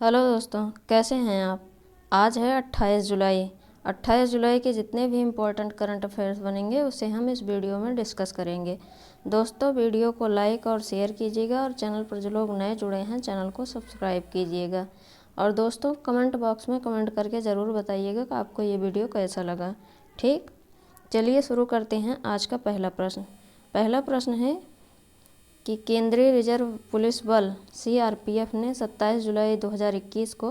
Hello दोस्तों, कैसे हैं आप। आज है 28 जुलाई। 28 जुलाई के जितने भी इम्पोर्टेंट करंट अफेयर्स बनेंगे उसे हम इस वीडियो में डिस्कस करेंगे। दोस्तों, वीडियो को लाइक और शेयर कीजिएगा और चैनल पर जो लोग नए जुड़े हैं चैनल को सब्सक्राइब कीजिएगा। और दोस्तों, कमेंट बॉक्स में कमेंट करके ज़रूर बताइएगा कि आपको ये वीडियो कैसा लगा। ठीक, चलिए शुरू करते हैं आज का पहला प्रश्न। पहला प्रश्न है कि केंद्रीय रिजर्व पुलिस बल सीआरपीएफ ने 27 जुलाई 2021 को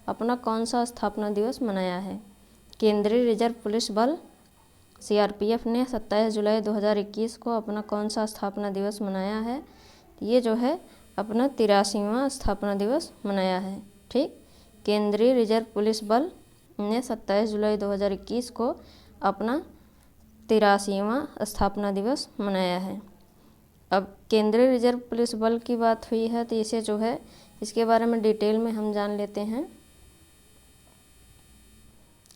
अपना कौन सा स्थापना दिवस मनाया है। केंद्रीय रिजर्व पुलिस बल सीआरपीएफ ने 27 जुलाई 2021 को अपना कौन सा स्थापना दिवस मनाया है। ये जो है अपना 83वां स्थापना दिवस मनाया है। ठीक, केंद्रीय रिजर्व पुलिस बल ने 27 जुलाई 2021 को अपना 83वां स्थापना दिवस मनाया है। अब केंद्रीय रिजर्व पुलिस बल की बात हुई है तो इसे जो है इसके बारे में डिटेल में हम जान लेते हैं।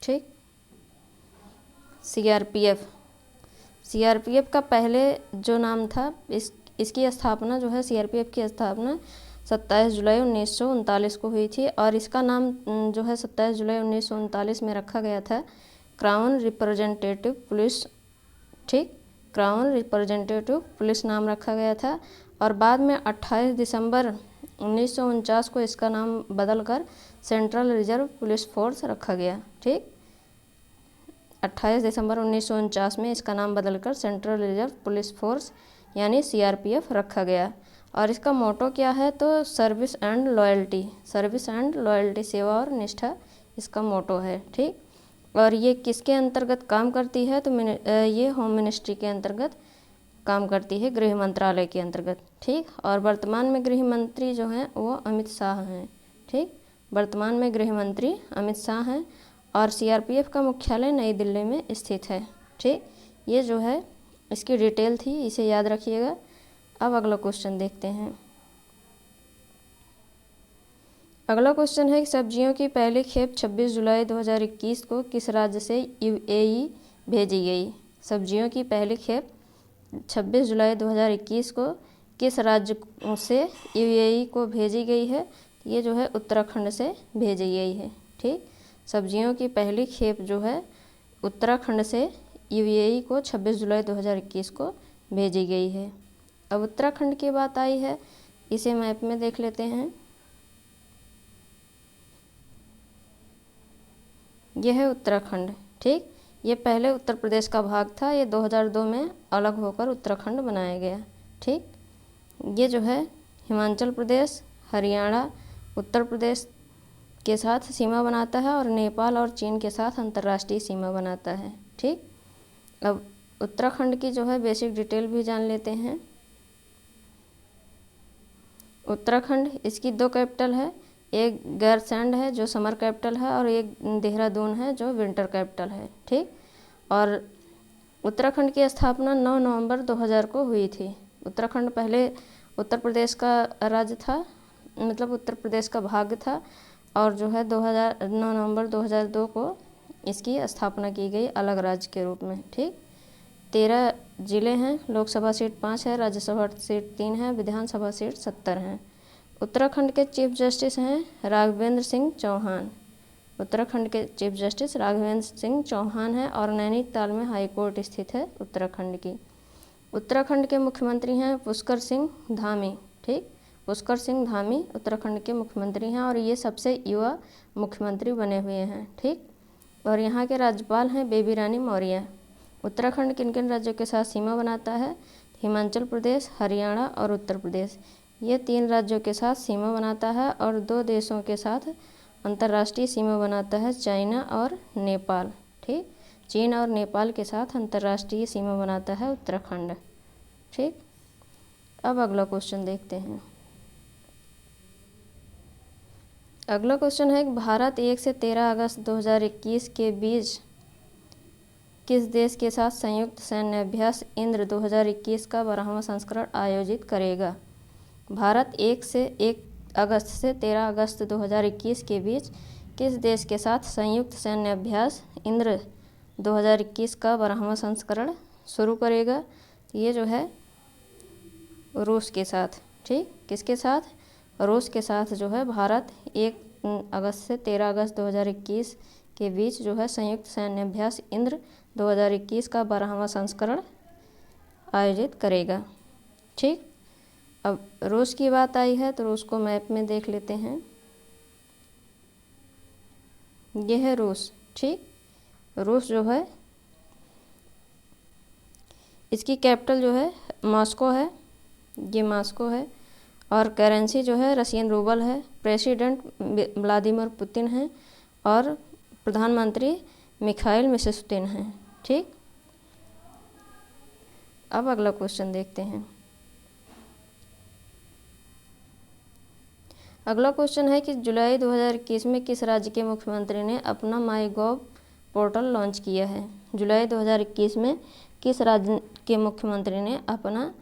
ठीक, सीआरपीएफ का पहले जो नाम था इसकी स्थापना जो है सीआरपीएफ की स्थापना 27 जुलाई 1939 को हुई थी और इसका नाम जो है 27 जुलाई 1939 में रखा गया था क्राउन रिप्रेजेंटेटिव पुलिस। ठीक, क्राउन रिप्रेजेंटेटिव पुलिस नाम रखा गया था और बाद में 28 दिसंबर 1949 को इसका नाम बदलकर सेंट्रल रिजर्व पुलिस फोर्स रखा गया। ठीक, 28 दिसंबर 1949 में इसका नाम बदलकर सेंट्रल रिजर्व पुलिस फोर्स यानी सीआरपीएफ रखा गया। और इसका मोटो क्या है तो सर्विस एंड लॉयल्टी, सेवा और निष्ठा इसका मोटो है। ठीक, और ये किसके अंतर्गत काम करती है तो ये होम मिनिस्ट्री के अंतर्गत काम करती है, गृह मंत्रालय के अंतर्गत। ठीक, और वर्तमान में गृह मंत्री जो हैं वो अमित शाह हैं। ठीक, वर्तमान में गृह मंत्री अमित शाह हैं और सीआरपीएफ का मुख्यालय नई दिल्ली में स्थित है। ठीक, ये जो है इसकी डिटेल थी, इसे याद रखिएगा। अब अगला क्वेश्चन देखते हैं। अगला क्वेश्चन है कि सब्जियों की पहली खेप 26 जुलाई 2021 को किस राज्य से यूएई भेजी गई। सब्जियों की पहली खेप 26 जुलाई 2021 को किस राज्य से यूएई को भेजी गई है। ये जो है उत्तराखंड से भेजी गई है। ठीक, सब्जियों की पहली खेप जो है उत्तराखंड से यूएई को 26 जुलाई 2021 को भेजी गई है। अब उत्तराखंड की बात आई है, इसे मैप में देख लेते हैं। यह है उत्तराखंड। ठीक, ये पहले उत्तर प्रदेश का भाग था, ये 2002 में अलग होकर उत्तराखंड बनाया गया। ठीक, ये जो है हिमाचल प्रदेश, हरियाणा, उत्तर प्रदेश के साथ सीमा बनाता है और नेपाल और चीन के साथ अंतर्राष्ट्रीय सीमा बनाता है। ठीक, अब उत्तराखंड की जो है बेसिक डिटेल भी जान लेते हैं। उत्तराखंड, इसकी दो कैपिटल है, एक गैरसैंड है जो समर कैपिटल है और एक देहरादून है जो विंटर कैपिटल है। ठीक, और उत्तराखंड की स्थापना 9 नवंबर 2000 को हुई थी। उत्तराखंड पहले उत्तर प्रदेश का राज्य था, मतलब उत्तर प्रदेश का भाग था और जो है 9 नवंबर 2002 को इसकी स्थापना की गई अलग राज्य के रूप में। ठीक, 13 जिले हैं, लोकसभा सीट 5 है, राज्यसभा सीट 3 है, विधानसभा सीट 70 हैं। उत्तराखंड के चीफ जस्टिस हैं राघवेंद्र सिंह चौहान। उत्तराखंड के चीफ जस्टिस राघवेंद्र सिंह चौहान हैं और नैनीताल में हाई कोर्ट स्थित है उत्तराखंड की। उत्तराखंड के मुख्यमंत्री हैं पुष्कर सिंह धामी। ठीक, पुष्कर सिंह धामी उत्तराखंड के मुख्यमंत्री हैं और ये सबसे युवा मुख्यमंत्री बने हुए हैं। ठीक, और यहाँ के राज्यपाल हैं बेबी रानी मौर्य। उत्तराखंड किन किन राज्यों के साथ सीमा बनाता है। हिमाचल प्रदेश, हरियाणा और उत्तर प्रदेश, ये 3 राज्यों के साथ सीमा बनाता है और 2 देशों के साथ अंतर्राष्ट्रीय सीमा बनाता है, चाइना और नेपाल। ठीक, चीन और नेपाल के साथ अंतर्राष्ट्रीय सीमा बनाता है उत्तराखंड। ठीक, अब अगला क्वेश्चन देखते हैं। अगला क्वेश्चन है कि भारत 1 से 13 अगस्त 2021 के बीच किस देश के साथ संयुक्त सैन्य अभ्यास इंद्र 2021 का 12वां संस्करण आयोजित करेगा। भारत 1 अगस्त से 13 अगस्त 2021 के बीच किस देश के साथ संयुक्त सैन्य अभ्यास इंद्र 2021 का 12वां संस्करण शुरू करेगा। ये जो है रूस के साथ। ठीक, किसके साथ, रूस के साथ जो है भारत 1 अगस्त से 13 अगस्त 2021 के बीच जो है संयुक्त सैन्य अभ्यास इंद्र 2021 का 12वां संस्करण आयोजित करेगा। ठीक, अब रूस की बात आई है तो रूस को मैप में देख लेते हैं। यह है रूस। ठीक, रूस जो है इसकी कैपिटल जो है मॉस्को है, ये मॉस्को है, और करेंसी जो है रशियन रूबल है। प्रेसिडेंट व्लादिमीर पुतिन है और प्रधानमंत्री मिखाइल मिशुस्तिन हैं। ठीक, अब अगला क्वेश्चन देखते हैं। अगला क्वेश्चन है कि जुलाई 2021 में किस राज्य के मुख्यमंत्री ने अपना माई गॉव पोर्टल लॉन्च किया है। जुलाई 2021 में किस राज्य के मुख्यमंत्री ने अपना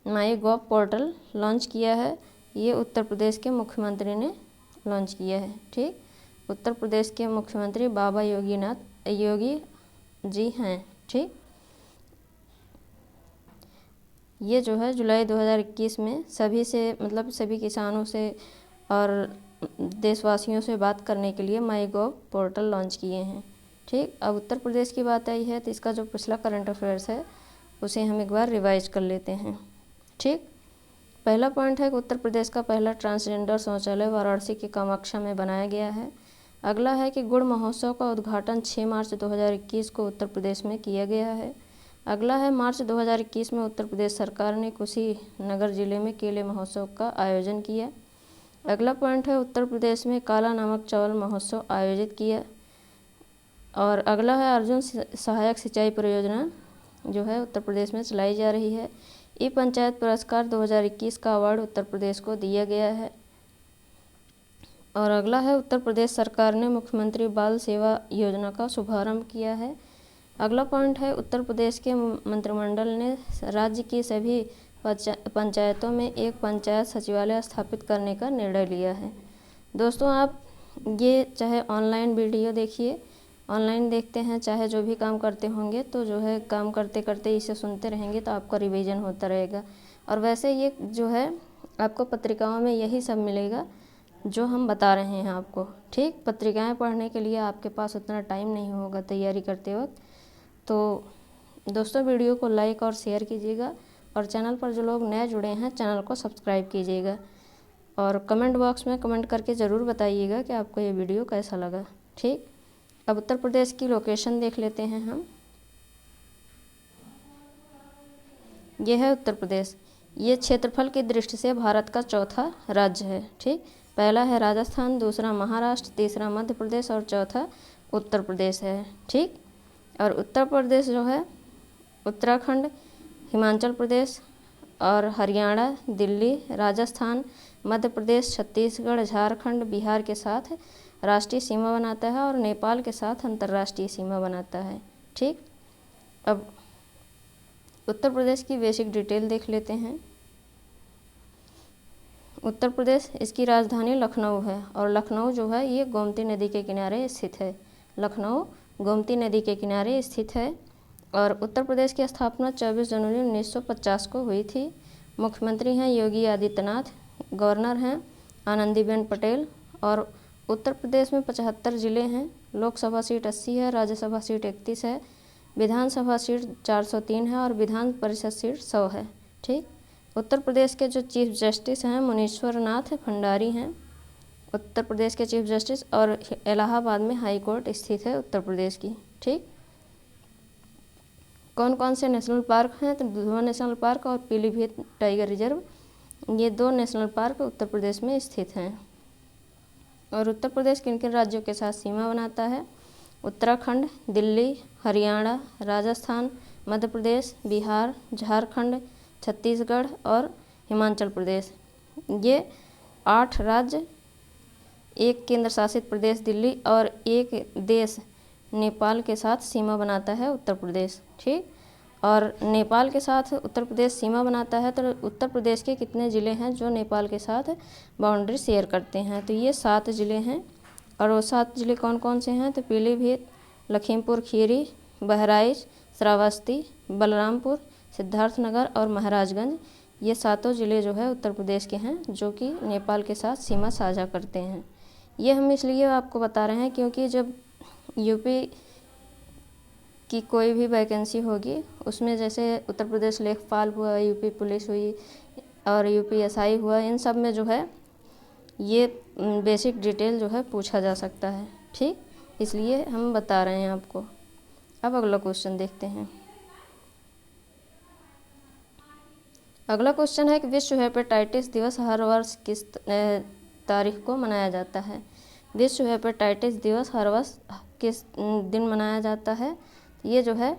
माई गॉव पोर्टल लॉन्च किया है। ये उत्तर प्रदेश के मुख्यमंत्री ने लॉन्च किया है। ठीक, उत्तर प्रदेश के मुख्यमंत्री बाबा योगी जी हैं। ठीक, ये जो है जुलाई 2021 में सभी से मतलब सभी किसानों से और देशवासियों से बात करने के लिए माई गॉव पोर्टल लॉन्च किए हैं। ठीक, अब उत्तर प्रदेश की बात आई है तो इसका जो पिछला करंट अफेयर्स है उसे हम एक बार रिवाइज कर लेते हैं। ठीक, पहला पॉइंट है कि उत्तर प्रदेश का पहला ट्रांसजेंडर शौचालय वाराणसी के कामाख्या में बनाया गया है। अगला है कि गुड़ महोत्सव का उद्घाटन 6 मार्च 2021 को उत्तर प्रदेश में किया गया है। अगला है मार्च 2021 में उत्तर प्रदेश सरकार ने कुशीनगर जिले में केले महोत्सव का आयोजन किया। अगला पॉइंट है उत्तर प्रदेश में काला नमक चावल महोत्सव आयोजित किया। और अगला है अर्जुन सहायक सिंचाई परियोजना जो है उत्तर प्रदेश में चलाई जा रही है। ई पंचायत पुरस्कार 2021 का अवार्ड उत्तर प्रदेश को दिया गया है। और अगला है उत्तर प्रदेश सरकार ने मुख्यमंत्री बाल सेवा योजना का शुभारंभ किया है। अगला पॉइंट है उत्तर प्रदेश के मंत्रिमंडल ने राज्य की सभी पंचायतों में एक पंचायत सचिवालय स्थापित करने का निर्णय लिया है। दोस्तों, आप ये चाहे ऑनलाइन वीडियो देखिए, ऑनलाइन देखते हैं, चाहे जो भी काम करते होंगे तो जो है काम करते करते इसे सुनते रहेंगे तो आपका रिवीजन होता रहेगा। और वैसे ये जो है आपको पत्रिकाओं में यही सब मिलेगा जो हम बता रहे हैं आपको। ठीक, पत्रिकाएं पढ़ने के लिए आपके पास उतना टाइम नहीं होगा तैयारी करते वक्त। तो दोस्तों, वीडियो को लाइक और शेयर कीजिएगा और चैनल पर जो लोग नए जुड़े हैं चैनल को सब्सक्राइब कीजिएगा और कमेंट बॉक्स में कमेंट करके ज़रूर बताइएगा कि आपको ये वीडियो कैसा लगा। ठीक, अब उत्तर प्रदेश की लोकेशन देख लेते हैं हम। यह है उत्तर प्रदेश। ये क्षेत्रफल की दृष्टि से भारत का चौथा राज्य है। ठीक, पहला है राजस्थान, दूसरा महाराष्ट्र, तीसरा मध्य प्रदेश और चौथा उत्तर प्रदेश है। ठीक, और उत्तर प्रदेश जो है उत्तराखंड, हिमाचल प्रदेश और हरियाणा, दिल्ली, राजस्थान, मध्य प्रदेश, छत्तीसगढ़, झारखंड, बिहार के साथ राष्ट्रीय सीमा बनाता है और नेपाल के साथ अंतर्राष्ट्रीय सीमा बनाता है। ठीक, अब उत्तर प्रदेश की बेसिक डिटेल देख लेते हैं। उत्तर प्रदेश, इसकी राजधानी लखनऊ है और लखनऊ जो है ये गोमती नदी के किनारे स्थित है। लखनऊ गोमती नदी के किनारे स्थित है और उत्तर प्रदेश की स्थापना 24 जनवरी 1950 को हुई थी। मुख्यमंत्री हैं योगी आदित्यनाथ, गवर्नर हैं आनंदीबेन पटेल और उत्तर प्रदेश में 75 ज़िले हैं। लोकसभा सीट 80 है, राज्यसभा सीट 31 है, विधानसभा सीट 403 है और विधान परिषद सीट 100 है। ठीक, उत्तर प्रदेश के जो चीफ जस्टिस हैं मुनीश्वर नाथ भंडारी हैं उत्तर प्रदेश के चीफ जस्टिस और इलाहाबाद में हाई कोर्ट स्थित है उत्तर प्रदेश की। ठीक, कौन कौन से नेशनल पार्क हैं तो दुधवा नेशनल पार्क और पीलीभीत टाइगर रिजर्व, ये 2 नेशनल पार्क उत्तर प्रदेश में स्थित हैं। और उत्तर प्रदेश किन किन राज्यों के साथ सीमा बनाता है। उत्तराखंड, दिल्ली, हरियाणा, राजस्थान, मध्य प्रदेश, बिहार, झारखंड, छत्तीसगढ़ और हिमाचल प्रदेश, ये 8 राज्य, एक केंद्र शासित प्रदेश दिल्ली और एक देश नेपाल के साथ सीमा बनाता है उत्तर प्रदेश। ठीक, और नेपाल के साथ उत्तर प्रदेश सीमा बनाता है तो उत्तर प्रदेश के कितने ज़िले हैं जो नेपाल के साथ बाउंड्री शेयर करते हैं, तो ये 7 ज़िले हैं। और वो 7 ज़िले कौन कौन से हैं तो पीलीभीत, लखीमपुर खीरी, बहराइच, श्रावस्ती, बलरामपुर, सिद्धार्थनगर और महाराजगंज, ये 7 ज़िले जो है उत्तर प्रदेश के हैं जो कि नेपाल के साथ सीमा साझा करते हैं। ये हम इसलिए आपको बता रहे हैं क्योंकि जब यूपी की कोई भी वैकेंसी होगी उसमें जैसे उत्तर प्रदेश लेखपाल हुआ, यूपी पुलिस हुई और यूपीएसआई हुआ, इन सब में जो है ये बेसिक डिटेल जो है पूछा जा सकता है। ठीक, इसलिए हम बता रहे हैं आपको। अब अगला क्वेश्चन देखते हैं। अगला क्वेश्चन है कि विश्व हेपेटाइटिस दिवस हर वर्ष किस तारीख को मनाया जाता है। विश्व हेपेटाइटिस दिवस हर वर्ष किस दिन मनाया जाता है? ये जो है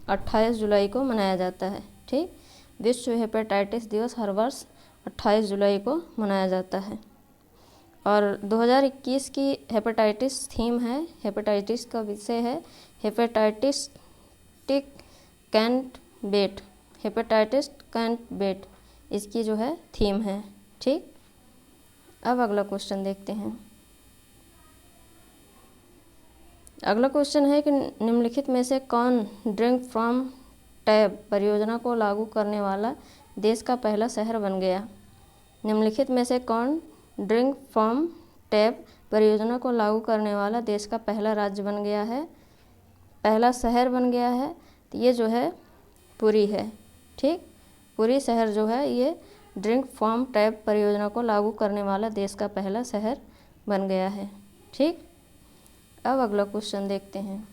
28 जुलाई को मनाया जाता है। ठीक, विश्व हेपेटाइटिस दिवस हर वर्ष 28 जुलाई को मनाया जाता है। और 2021 की हेपेटाइटिस थीम है, हेपेटाइटिस का विषय है hepatitis tick can't wait, hepatitis can't wait इसकी जो है थीम है। ठीक, अब अगला क्वेश्चन देखते हैं। अगला क्वेश्चन है कि निम्नलिखित में से कौन ड्रिंक फ्रॉम टैप परियोजना को लागू करने वाला देश का पहला शहर बन गया? निम्नलिखित में से कौन ड्रिंक फ्रॉम टैप परियोजना को लागू करने वाला देश का पहला राज्य बन गया है, पहला शहर बन गया है? तो ये जो है पुरी है। ठीक, पुरी शहर जो है ये ड्रिंक फ्रॉम टैप परियोजना को लागू करने वाला देश का पहला शहर बन गया है। ठीक, अब अगला क्वेश्चन देखते हैं।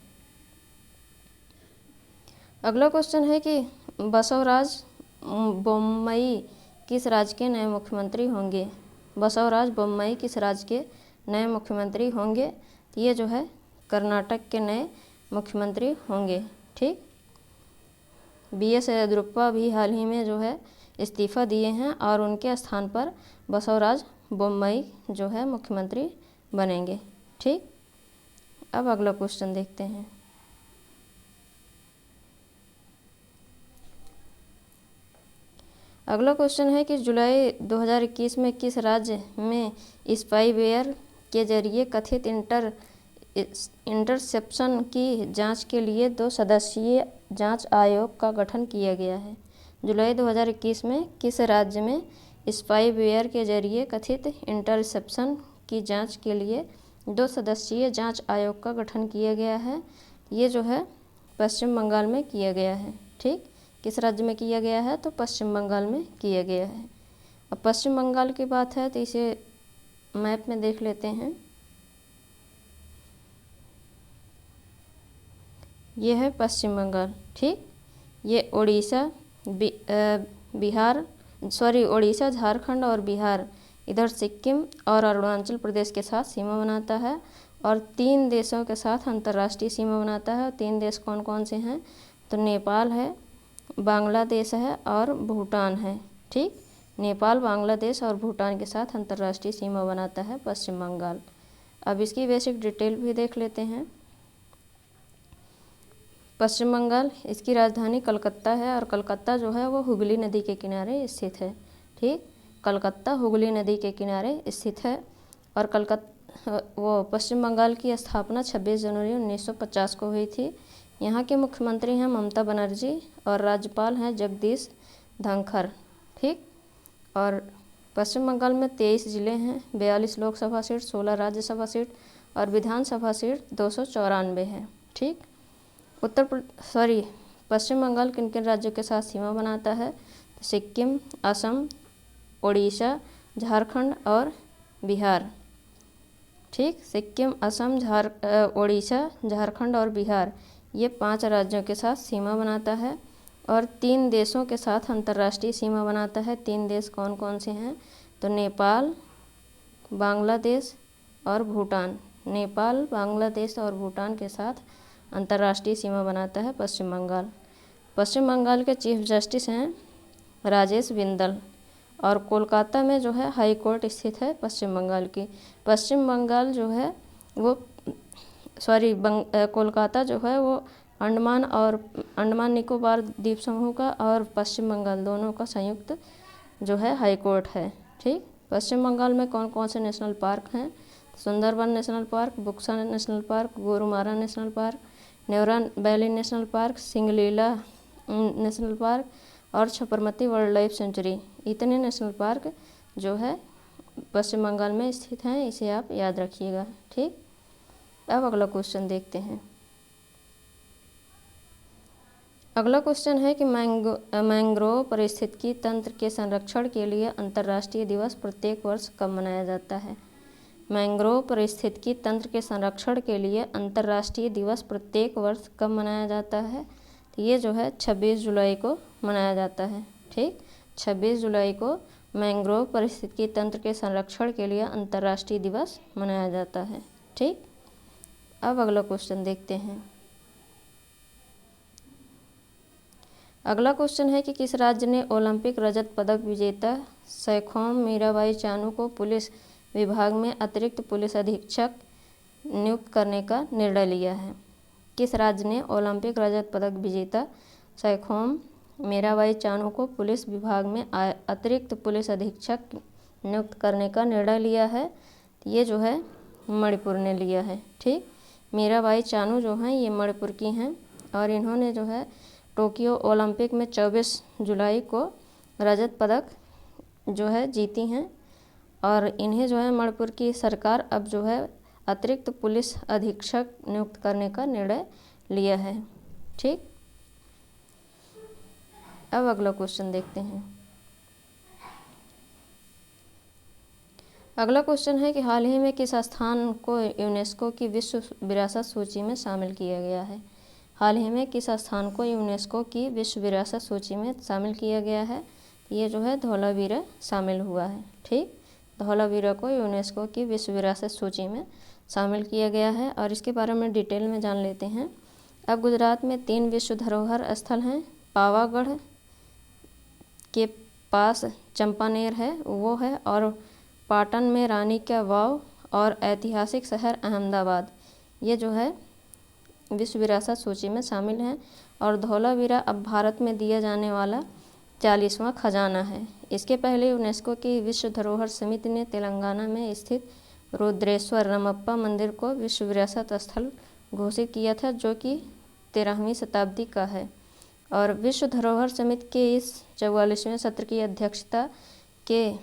अगला क्वेश्चन है कि बसवराज बोम्मई किस राज्य के नए मुख्यमंत्री होंगे? बसवराज बोम्मई किस राज्य के नए मुख्यमंत्री होंगे? ये जो है कर्नाटक के नए मुख्यमंत्री होंगे। ठीक, BS येदियुरप्पा भी हाल ही में जो है इस्तीफ़ा दिए हैं और उनके स्थान पर बसवराज बोम्मई जो है मुख्यमंत्री बनेंगे। ठीक, अब अगला क्वेश्चन देखते हैं। अगला क्वेश्चन है कि जुलाई 2021 में किस राज्य में स्पाईवेयर के जरिए कथित इंटरसेप्शन की जांच के लिए 2 सदस्यीय जांच आयोग का गठन किया गया है? जुलाई 2021 में किस राज्य में स्पाईवेयर के जरिए कथित इंटरसेप्शन की जांच के लिए 2 सदस्यीय जांच आयोग का गठन किया गया है? ये जो है पश्चिम बंगाल में किया गया है। ठीक, किस राज्य में किया गया है? तो पश्चिम बंगाल में किया गया है। अब पश्चिम बंगाल की बात है तो इसे मैप में देख लेते हैं। ये है पश्चिम बंगाल। ठीक, ये उड़ीसा, झारखंड और बिहार, इधर सिक्किम और अरुणाचल प्रदेश के साथ सीमा बनाता है और 3 देशों के साथ अंतर्राष्ट्रीय सीमा बनाता है। 3 देश कौन कौन से हैं? तो नेपाल है, बांग्लादेश है और भूटान है। ठीक, नेपाल, बांग्लादेश और भूटान के साथ अंतर्राष्ट्रीय सीमा बनाता है पश्चिम बंगाल। अब इसकी बेसिक डिटेल भी देख लेते हैं। पश्चिम बंगाल, इसकी राजधानी कलकत्ता है और कलकत्ता जो है वो हुगली नदी के किनारे स्थित है। ठीक, कलकत्ता हुगली नदी के किनारे स्थित है और पश्चिम बंगाल की स्थापना 26 जनवरी 1950 को हुई थी। यहाँ के मुख्यमंत्री हैं ममता बनर्जी और राज्यपाल हैं जगदीश धनखड़। ठीक, और पश्चिम बंगाल में 23 ज़िले हैं, 42 लोकसभा सीट, 16 राज्यसभा सीट और विधानसभा सीट 294 है। ठीक, पश्चिम बंगाल किन किन राज्यों के साथ सीमा बनाता है? तो सिक्किम, असम, उड़ीसा, झारखंड और बिहार। ठीक, सिक्किम, असम, उड़ीसा, झारखंड और बिहार, ये 5 राज्यों के साथ सीमा बनाता है और 3 देशों के साथ अंतर्राष्ट्रीय सीमा बनाता है। 3 देश कौन कौन से हैं? तो नेपाल, बांग्लादेश और भूटान। नेपाल, बांग्लादेश और भूटान के साथ अंतर्राष्ट्रीय सीमा बनाता है पश्चिम बंगाल। पश्चिम बंगाल के चीफ जस्टिस हैं राजेश बिंदल और कोलकाता में जो है हाई कोर्ट स्थित है पश्चिम बंगाल की। पश्चिम बंगाल जो है वो कोलकाता जो है वो अंडमान निकोबार द्वीप समूह का और पश्चिम बंगाल दोनों का संयुक्त जो है हाई कोर्ट है। ठीक, पश्चिम बंगाल में कौन कौन से नेशनल पार्क हैं? Sundarban national park, Buxa national park, Gorumara national park, Neora valley national park, Singalila national park और छपरमती वाइल्ड लाइफ सेंचुरी। इतने नेशनल पार्क जो है पश्चिम बंगाल में स्थित हैं, इसे आप याद रखिएगा। ठीक, अब अगला क्वेश्चन देखते हैं। अगला क्वेश्चन है कि मैंग्रोव पारिस्थितिकी तंत्र के संरक्षण के लिए अंतर्राष्ट्रीय दिवस प्रत्येक वर्ष कब मनाया जाता है। मैंग्रोव पारिस्थितिकी तंत्र के संरक्षण के लिए अंतर्राष्ट्रीय दिवस प्रत्येक वर्ष कब मनाया जाता है, तो ये जो है 26 जुलाई को मनाया जाता है। ठीक, 26 जुलाई को मैंग्रोव पारिस्थितिकी तंत्र के संरक्षण के लिए अंतर्राष्ट्रीय दिवस मनाया जाता है। ठीक, अब अगला क्वेश्चन देखते हैं। अगला क्वेश्चन है कि किस राज्य ने ओलंपिक रजत पदक विजेता सैखोम मीराबाई चानू को पुलिस विभाग में अतिरिक्त पुलिस अधीक्षक नियुक्त करने का निर्णय लिया है। किस राज्य ने ओलंपिक रजत पदक विजेता सैखोम मीराबाई चानू को पुलिस विभाग में अतिरिक्त पुलिस अधीक्षक नियुक्त करने का निर्णय लिया है, ये जो है मणिपुर ने लिया है। ठीक, मीराबाई चानू जो हैं ये मणिपुर की हैं और इन्होंने जो है टोक्यो ओलंपिक में 24 जुलाई को रजत पदक जो है जीती हैं और इन्हें जो है मणिपुर की सरकार अब जो है अतिरिक्त पुलिस अधीक्षक नियुक्त करने का निर्णय लिया है। ठीक, अब अगला क्वेश्चन देखते हैं। अगला क्वेश्चन है कि हाल ही में किस स्थान को यूनेस्को की विश्व विरासत सूची में शामिल किया गया है। हाल ही में किस स्थान को यूनेस्को की विश्व विरासत सूची में शामिल किया गया है, ये जो है धौलावीरा शामिल हुआ है। ठीक, धौलावीरा को यूनेस्को की विश्व विरासत सूची में शामिल किया गया है और इसके बारे में डिटेल में जान लेते हैं। अब गुजरात में 3 विश्व धरोहर स्थल हैं। पावागढ़ के पास चंपानेर है वो है, और पाटन में रानी का वाव और ऐतिहासिक शहर अहमदाबाद, ये जो है विश्व विरासत सूची में शामिल हैं। और धौलावीरा अब भारत में दिया जाने वाला 40वां खजाना है। इसके पहले यूनेस्को की विश्व धरोहर समिति ने तेलंगाना में स्थित रुद्रेश्वर रमप्पा मंदिर को विश्व विरासत स्थल घोषित किया था, जो कि 13वीं शताब्दी का है। और विश्व धरोहर समिति के इस 44वें सत्र की अध्यक्षता के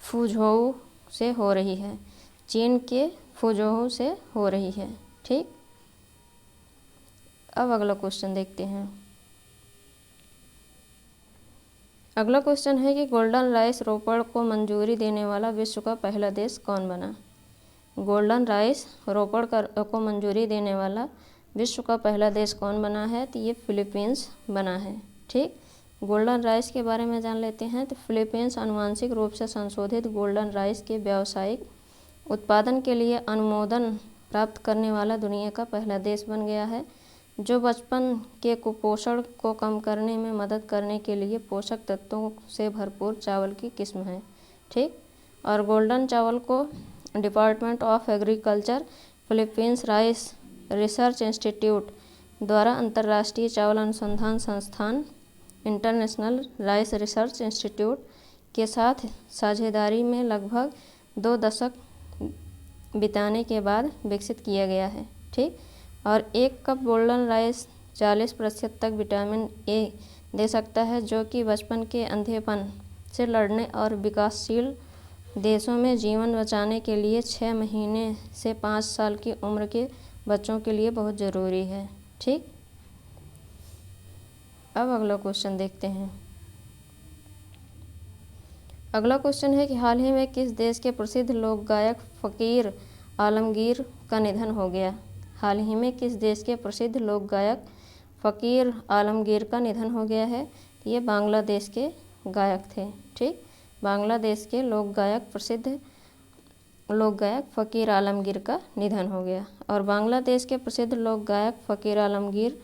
फुझोऊ से हो रही है, चीन के फुझोऊ से हो रही है। ठीक, अब अगला क्वेश्चन देखते हैं। अगला क्वेश्चन है कि गोल्डन राइस रोपड़ को मंजूरी देने वाला विश्व का पहला देश कौन बना। गोल्डन राइस रोपड़ को मंजूरी देने वाला विश्व का पहला देश कौन बना है, तो ये फिलीपींस बना है। ठीक, गोल्डन राइस के बारे में जान लेते हैं। तो फिलीपींस आनुवांशिक रूप से संशोधित गोल्डन राइस के व्यावसायिक उत्पादन के लिए अनुमोदन प्राप्त करने वाला दुनिया का पहला देश बन गया है, जो बचपन के कुपोषण को कम करने में मदद करने के लिए पोषक तत्वों से भरपूर चावल की किस्म है। ठीक, और गोल्डन चावल को department of agriculture Philippines rice research institute द्वारा अंतर्राष्ट्रीय चावल अनुसंधान संस्थान इंटरनेशनल राइस रिसर्च इंस्टीट्यूट के साथ साझेदारी में लगभग 2 दशक बिताने के बाद विकसित किया गया है। ठीक, और 1 कप गोल्डन राइस 40% तक विटामिन ए दे सकता है, जो कि बचपन के अंधेपन से लड़ने और विकासशील देशों में जीवन बचाने के लिए 6 महीने से 5 साल की उम्र के बच्चों के लिए बहुत ज़रूरी है। ठीक, अब अगला क्वेश्चन देखते हैं। अगला क्वेश्चन है कि हाल ही में किस देश के प्रसिद्ध लोक गायक फ़कीर आलमगीर का निधन हो गया। हाल ही में किस देश के प्रसिद्ध लोक गायक फ़कीर आलमगीर का निधन हो गया है, ये बांग्लादेश के गायक थे। ठीक, बांग्लादेश के प्रसिद्ध लोक गायक फ़कीर आलमगीर का निधन हो गया। और बांग्लादेश के प्रसिद्ध लोक गायक फ़कीर आलमगीर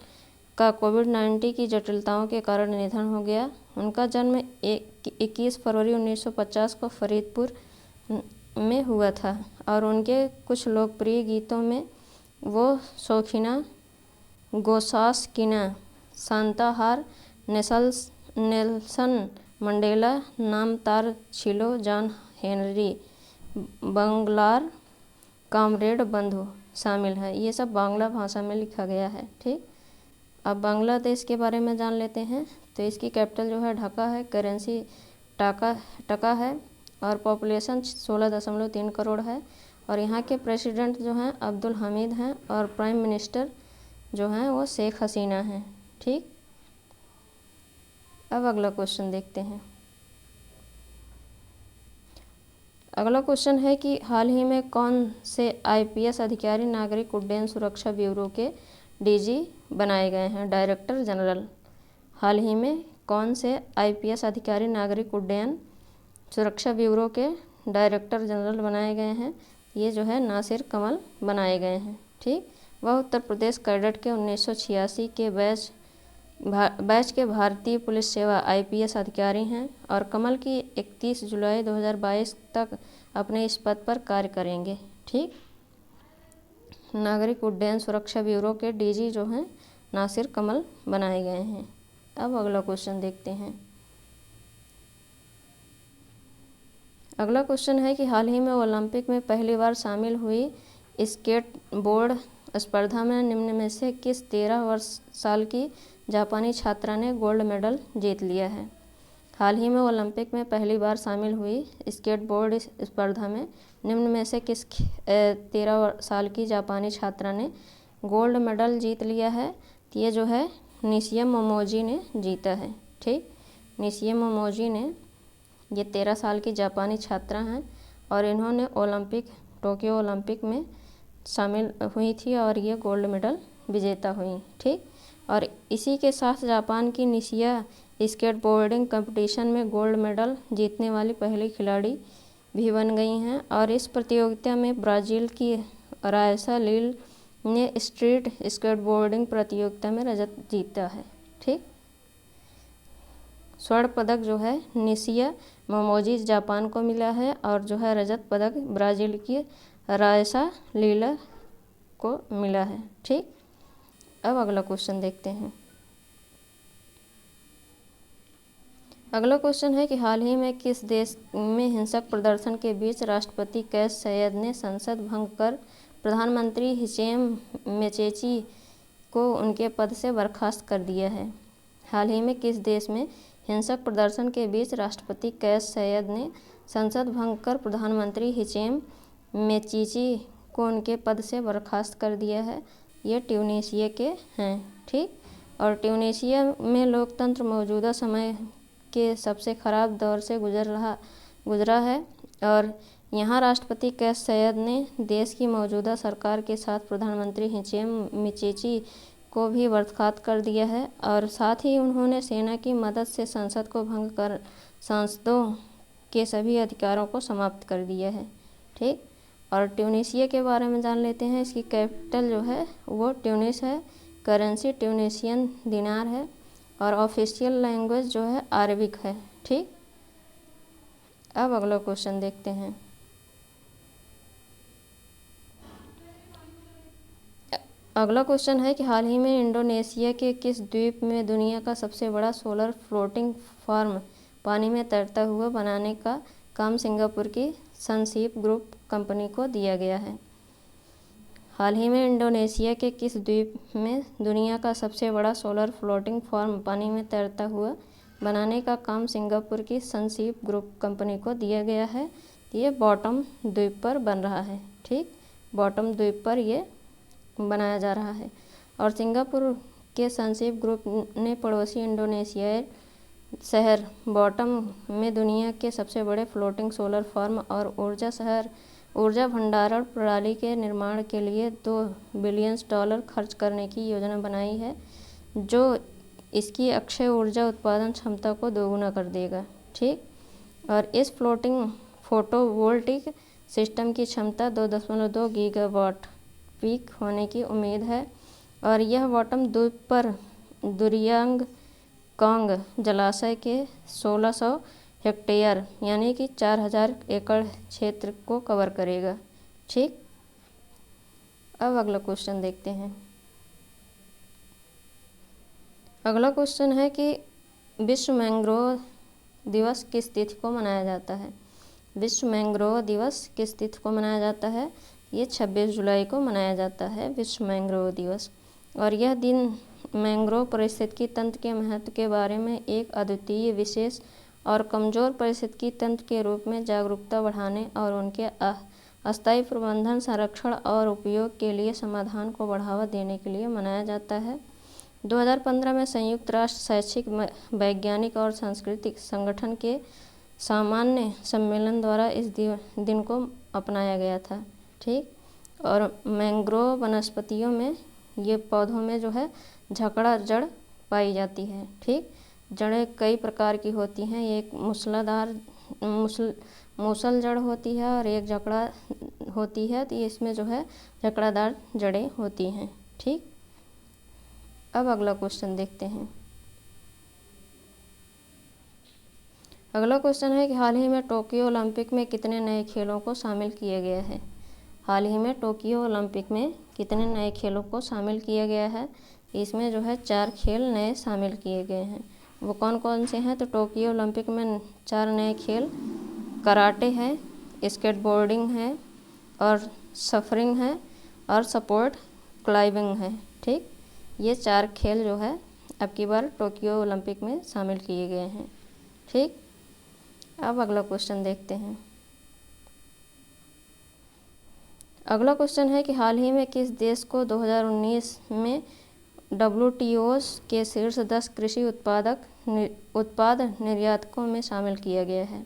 का कोविड-19 की जटिलताओं के कारण निधन हो गया। उनका जन्म 21 फरवरी 1950 को फरीदपुर में हुआ था और उनके कुछ लोकप्रिय गीतों में वो शौकीना गोसास्किना सांताहार नेल्सन मंडेला नामतार छिलो जॉन हेनरी बंगलार कामरेड बंधु शामिल है। ये सब बांग्ला भाषा में लिखा गया है। ठीक, अब बांग्लादेश के बारे में जान लेते हैं। तो इसकी कैपिटल जो है ढाका है, करेंसी टका है और पॉपुलेशन 16.3 करोड़ है। और यहाँ के प्रेसिडेंट जो हैं अब्दुल हमीद हैं और प्राइम मिनिस्टर जो हैं वो शेख हसीना हैं। ठीक, अब अगला क्वेश्चन देखते हैं। अगला क्वेश्चन है कि हाल ही में कौन से IPS अधिकारी नागरिक उड्डयन सुरक्षा ब्यूरो के DG बनाए गए हैं, डायरेक्टर जनरल। हाल ही में कौन से IPS अधिकारी नागरिक उड्डयन सुरक्षा ब्यूरो के डायरेक्टर जनरल बनाए गए हैं? ये जो है नासिर कमल बनाए गए हैं। ठीक, वह उत्तर प्रदेश कैडेट के 1986 के बैच के भारतीय पुलिस सेवा IPS अधिकारी हैं और कमल की 31 जुलाई 2022 तक अपने इस पद पर कार्य करेंगे। ठीक, नागरिक उड्डयन सुरक्षा ब्यूरो के DG जो हैं नासिर कमल बनाए गए हैं। अब अगला क्वेश्चन देखते हैं। अगला क्वेश्चन है कि हाल ही में ओलंपिक में पहली बार शामिल हुई स्केट बोर्ड स्पर्धा में निम्न में से किस 13 साल की जापानी छात्रा ने गोल्ड मेडल जीत लिया है? हाल ही में ओलंपिक में पहली बार शामिल हुई स्केट बोर्ड स्पर्धा में निम्न में से किस 13 साल की जापानी छात्रा ने गोल्ड मेडल जीत लिया है? ये जो है निशिया मोमोजी ने जीता है। ठीक, निशिया मोमोजी ने, ये 13 साल की जापानी छात्रा हैं और इन्होंने टोक्यो ओलंपिक में शामिल हुई थी और ये गोल्ड मेडल विजेता हुई। ठीक, और इसी के साथ जापान की निशिया स्केटबोर्डिंग कंपटीशन में गोल्ड मेडल जीतने वाली पहली खिलाड़ी भी बन गई हैं। और इस प्रतियोगिता में ब्राज़ील की रायसा लील ने स्ट्रीट स्केटबोर्डिंग प्रतियोगिता में रजत जीता है। ठीक, स्वर्ण पदक जो है निशिया मोमोजी जापान को मिला है और जो है रजत पदक ब्राज़ील की रायसा लीला को मिला है। ठीक, अब अगला क्वेश्चन देखते हैं। अगला क्वेश्चन है कि हाल ही में किस देश में हिंसक प्रदर्शन के बीच राष्ट्रपति कैस सैयद ने संसद भंग कर प्रधानमंत्री हिचेम मेचेची को उनके पद से बर्खास्त कर दिया है? हाल ही में किस देश में हिंसक प्रदर्शन के बीच राष्ट्रपति कैस सैयद ने संसद भंग कर प्रधानमंत्री हिचेम मेचीची को उनके पद से बर्खास्त कर दिया है? ये ट्यूनीशिया के हैं। ठीक, और ट्यूनीशिया में लोकतंत्र मौजूदा समय के सबसे ख़राब दौर से गुजरा है और यहाँ राष्ट्रपति कैस सैयद ने देश की मौजूदा सरकार के साथ प्रधानमंत्री हिचेम मेचीची को भी बर्खास्त कर दिया है और साथ ही उन्होंने सेना की मदद से संसद को भंग कर सांसदों के सभी अधिकारों को समाप्त कर दिया है। ठीक, और ट्यूनीशिया के बारे में जान लेते हैं। इसकी कैपिटल जो है वो ट्यूनिस है, करेंसी ट्यूनीशियन दिनार है और ऑफिशियल लैंग्वेज जो है अरबिक है। ठीक, अब अगला क्वेश्चन देखते हैं। अगला क्वेश्चन है कि हाल ही में इंडोनेशिया के किस द्वीप में दुनिया का सबसे बड़ा सोलर फ्लोटिंग फार्म पानी में तैरता हुआ बनाने का काम सिंगापुर की सनशीप ग्रुप कंपनी को दिया गया है? हाल ही में इंडोनेशिया के किस द्वीप में दुनिया का सबसे बड़ा सोलर फ्लोटिंग फार्म पानी में तैरता हुआ बनाने का काम सिंगापुर की सनशीप ग्रुप कंपनी को दिया गया है? ये बॉटम द्वीप पर बन रहा है। ठीक, बॉटम द्वीप पर ये बनाया जा रहा है और सिंगापुर के सनशीप ग्रुप ने पड़ोसी इंडोनेशियाई शहर बॉटम में दुनिया के सबसे बड़े फ्लोटिंग सोलर फार्म और ऊर्जा भंडारण प्रणाली के निर्माण के लिए $2 बिलियन खर्च करने की योजना बनाई है, जो इसकी अक्षय ऊर्जा उत्पादन क्षमता को दोगुना कर देगा। ठीक, और इस फ्लोटिंग फोटोवोल्टिक सिस्टम की क्षमता 2.2 गीगावाट पीक होने की उम्मीद है और यह बॉटम द्वीप पर दुरियांग कांग जलाशय के 1600 हेक्टेयर यानी कि 4000 एकड़ क्षेत्र को कवर करेगा। ठीक, अब अगला क्वेश्चन देखते हैं। अगला क्वेश्चन है कि विश्व मैंग्रोव दिवस किस तिथि को मनाया जाता है? विश्व मैंग्रोव दिवस किस तिथि को मनाया जाता है? ये 26 जुलाई को मनाया जाता है विश्व मैंग्रोव दिवस और यह दिन मैंग्रोव पारिस्थितिकी तंत्र के महत्व के बारे में एक अद्वितीय, विशेष और कमज़ोर पारिस्थितिकी तंत्र के रूप में जागरूकता बढ़ाने और उनके अस्थायी प्रबंधन, संरक्षण और उपयोग के लिए समाधान को बढ़ावा देने के लिए मनाया जाता है। 2015 में संयुक्त राष्ट्र शैक्षिक, वैज्ञानिक और सांस्कृतिक संगठन के सामान्य सम्मेलन द्वारा इस दिन को अपनाया गया था। ठीक। और मैंग्रोव वनस्पतियों में, ये पौधों में जो है झकड़ा जड़ पाई जाती है। ठीक। जड़ें कई प्रकार की होती हैं, एक मूसलाधार मूसल जड़ होती है और एक झकड़ा होती है, तो इसमें जो है झकड़ादार जड़ें होती हैं। ठीक। अब अगला क्वेश्चन देखते हैं। अगला क्वेश्चन है कि हाल ही में टोक्यो ओलंपिक में कितने नए खेलों को शामिल किया गया है। हाल ही में टोक्यो ओलंपिक में कितने नए खेलों को शामिल किया गया है। इसमें जो है 4 खेल नए शामिल किए गए हैं। वो कौन कौन से हैं, तो टोक्यो ओलंपिक में 4 नए खेल कराटे है, स्केटबोर्डिंग है और सफरिंग है और सपोर्ट क्लाइंबिंग है। ठीक। ये 4 खेल जो है अब की बार टोक्यो ओलंपिक में शामिल किए गए हैं। ठीक। अब अगला क्वेश्चन देखते हैं। अगला क्वेश्चन है कि हाल ही में किस देश को 2019 में WTO के शीर्ष 10 कृषि उत्पाद निर्यातकों में शामिल किया गया है।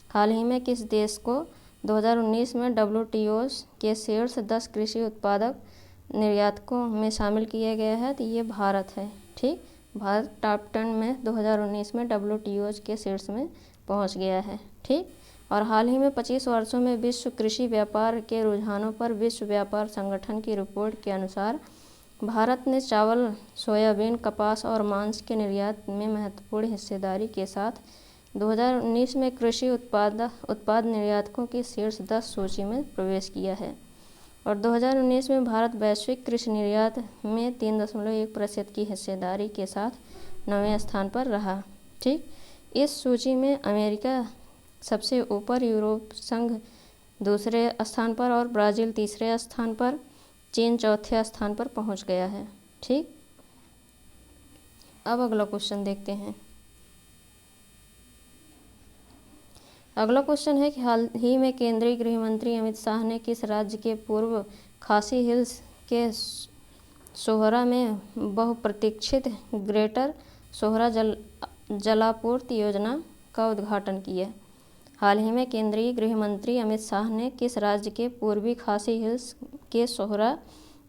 हाल ही में किस देश को 2019 में WTO के शीर्ष 10 कृषि उत्पादक निर्यातकों में शामिल किया गया है, तो ये भारत है। ठीक। भारत टॉप 10 में 2019 में WTO के शीर्ष में पहुंच गया है। ठीक। और हाल ही में 25 वर्षों में विश्व कृषि व्यापार के रुझानों पर विश्व व्यापार संगठन की रिपोर्ट के अनुसार भारत ने चावल, सोयाबीन, कपास और मांस के निर्यात में महत्वपूर्ण हिस्सेदारी के साथ 2019 में कृषि उत्पाद निर्यातकों की शीर्ष 10 सूची में प्रवेश किया है। और 2019 में भारत वैश्विक कृषि निर्यात में 3.1% की हिस्सेदारी के साथ 9वें स्थान पर रहा। ठीक। इस सूची में अमेरिका सबसे ऊपर, यूरोप संघ दूसरे स्थान पर और ब्राज़ील तीसरे स्थान पर, चीन चौथे स्थान पर पहुंच गया है। ठीक। अब अगला क्वेश्चन देखते हैं। अगला क्वेश्चन है कि हाल ही में केंद्रीय गृह मंत्री अमित शाह ने किस राज्य के पूर्व खासी हिल्स के सोहरा में बहुप्रतीक्षित ग्रेटर सोहरा जलापूर्ति योजना का उद्घाटन किया। हाल ही में केंद्रीय गृह मंत्री अमित शाह ने किस राज्य के पूर्वी खासी हिल्स के सोहरा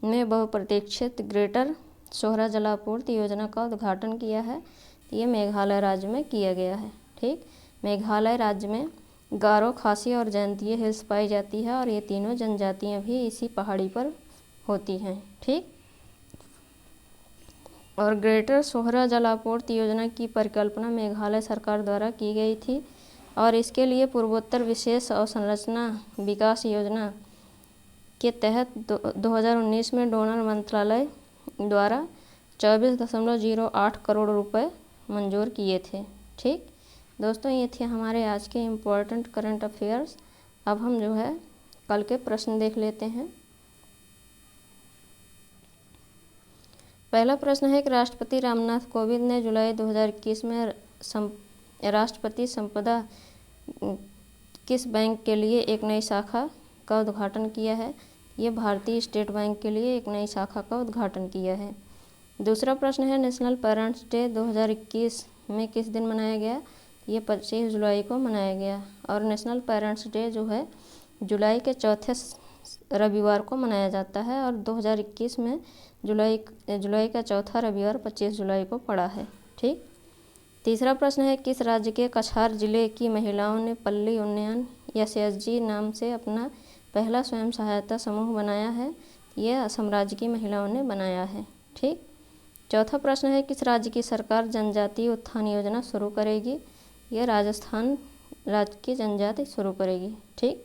में बहुप्रतीक्षित ग्रेटर सोहरा जलापूर्ति योजना का उद्घाटन किया है। ये मेघालय राज्य में किया गया है। ठीक। मेघालय राज्य में गारो, खासी और जयंतीय हिल्स पाई जाती है और ये तीनों जनजातियां भी इसी पहाड़ी पर होती हैं। ठीक। और ग्रेटर सोहरा जलापूर्ति योजना की परिकल्पना मेघालय सरकार द्वारा की गई थी और इसके लिए पूर्वोत्तर विशेष अवसंरचना विकास योजना के तहत 2019 में डोनर मंत्रालय द्वारा 24.08 करोड़ रुपए मंजूर किए थे। ठीक। दोस्तों, ये थे हमारे आज के इम्पोर्टेंट करंट अफेयर्स। अब हम जो है कल के प्रश्न देख लेते हैं। पहला प्रश्न है कि राष्ट्रपति रामनाथ कोविंद ने जुलाई 2021 में राष्ट्रपति संपदा किस बैंक के लिए एक नई शाखा का उद्घाटन किया है। ये भारतीय स्टेट बैंक के लिए एक नई शाखा का उद्घाटन किया है। दूसरा प्रश्न है नेशनल पेरेंट्स डे 2021 में किस दिन मनाया गया। ये 25 जुलाई को मनाया गया और नेशनल पेरेंट्स डे जो है जुलाई के चौथे रविवार को मनाया जाता है और 2021 में जुलाई का चौथा रविवार 25 जुलाई को पड़ा है। ठीक। तीसरा प्रश्न है किस राज्य के कछार जिले की महिलाओं ने पल्ली उन्नयन SHG नाम से अपना पहला स्वयं सहायता समूह बनाया है। यह असम राज्य की महिलाओं ने बनाया है। ठीक। चौथा प्रश्न है किस राज्य की सरकार जनजातीय उत्थान योजना शुरू करेगी। यह राजस्थान राज्य की जनजाति शुरू करेगी। ठीक।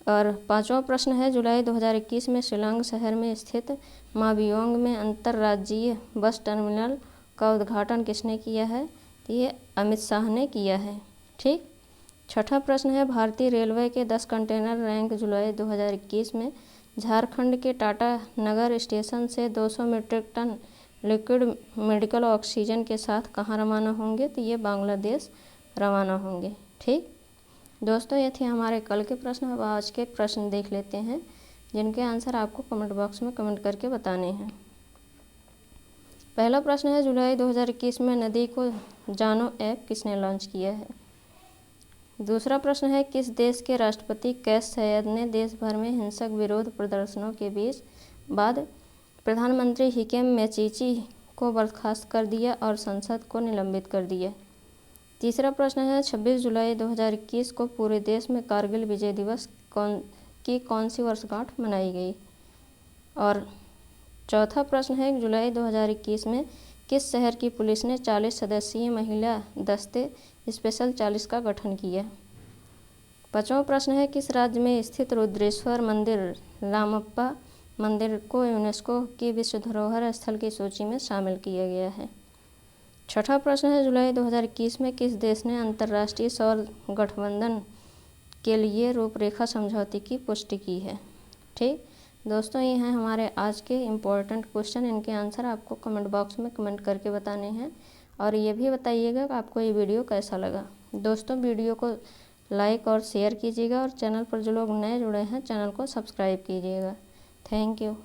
और पांचवा प्रश्न है जुलाई 2021 में शिलांग शहर में स्थित माबियोंग में अंतर्राज्यीय बस टर्मिनल का उद्घाटन किसने किया है। ये अमित शाह ने किया है। ठीक। छठा प्रश्न है भारतीय रेलवे के 10 कंटेनर रैंक जुलाई 2021 में झारखंड के टाटा नगर स्टेशन से 200 metric ton liquid medical oxygen के साथ कहाँ रवाना होंगे। तो ये बांग्लादेश रवाना होंगे। ठीक दोस्तों, ये थे हमारे कल के प्रश्न। अब आज के प्रश्न देख लेते हैं जिनके आंसर आपको कमेंट बॉक्स में कमेंट करके बताने हैं। पहला प्रश्न है, जुलाई 2021 में नदी को जानो ऐप किसने लॉन्च किया है? दूसरा प्रश्न है, किस देश के राष्ट्रपति कैस सैयद ने देश भर में हिंसक विरोध प्रदर्शनों के बीच बाद प्रधानमंत्री हिकेम मैचीची को बर्खास्त कर दिया और संसद को निलंबित कर दिया? तीसरा प्रश्न है, 26 जुलाई 2021 को पूरे देश में कारगिल विजय दिवस कौन सी वर्षगांठ मनाई गई? और चौथा प्रश्न है, जुलाई 2021 में किस शहर की पुलिस ने 40 सदस्यीय महिला दस्ते स्पेशल 40 का गठन किया? पांचवा प्रश्न है, किस राज्य में स्थित रुद्रेश्वर मंदिर रामप्पा मंदिर को यूनेस्को की विश्व धरोहर स्थल की सूची में शामिल किया गया है? छठा प्रश्न है, जुलाई 2021 में किस देश ने अंतर्राष्ट्रीय सौर गठबंधन के लिए रूपरेखा समझौते की पुष्टि की है? ठीक दोस्तों, ये हैं हमारे आज के इम्पोर्टेंट क्वेश्चन। इनके आंसर आपको कमेंट बॉक्स में कमेंट करके बताने हैं और ये भी बताइएगा कि आपको ये वीडियो कैसा लगा। दोस्तों, वीडियो को लाइक और शेयर कीजिएगा और चैनल पर जो लोग नए जुड़े हैं चैनल को सब्सक्राइब कीजिएगा। Thank you.